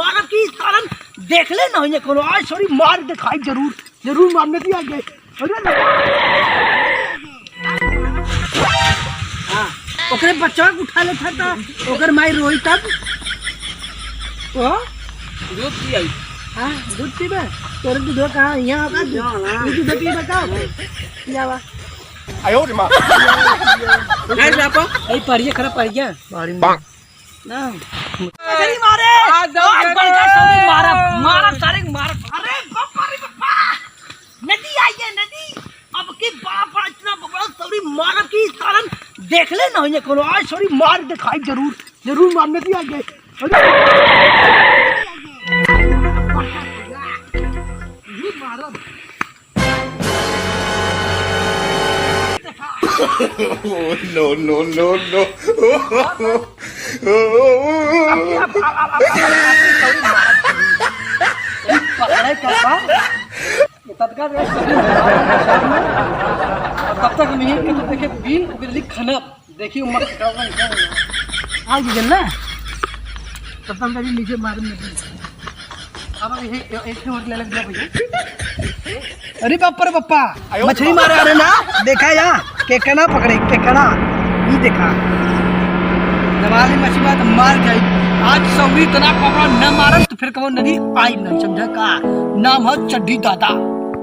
मारा की कारण देख ले ना ये कोनो आज सॉरी मार दिखाई जरूर मारने की आगे अरे हां ओकरे बच्चा को उठा ले था ओकर माई रोई तब ओ दूध पी आई हां दूध पीबे तोरे दूध कहां यहां का दूध पीबे का जावा आयो रे मां नहीं लापो ए परिया खरा परिया बारी में ना तेरी मारे मारा सारे मारा अरे बाप रे बापा नदी आई है नदी अब के बाप इतना बड़ा सॉरी मारा की कारण देख ले ना ये कोनो आज सॉरी मार दिखाई जरूर मारने की आगे ये मारा no. तब तक नहीं कि तो देखे बीन बिल्ली खनप देखिए उम्र आ गई ना तब तक कभी नीचे मार नहीं अब ये एक और ले लग गया भैया अरे बाप रे पप्पा मछली मारे अरे ना देखा या केकड़ा पकड़े केकड़ा ये देखा दवाली मछली बात मार जाए आज सौरी इतना पकड़ा न मारन तो फिर कबो नदी आई न समझा का नाम है चड्डी दादा।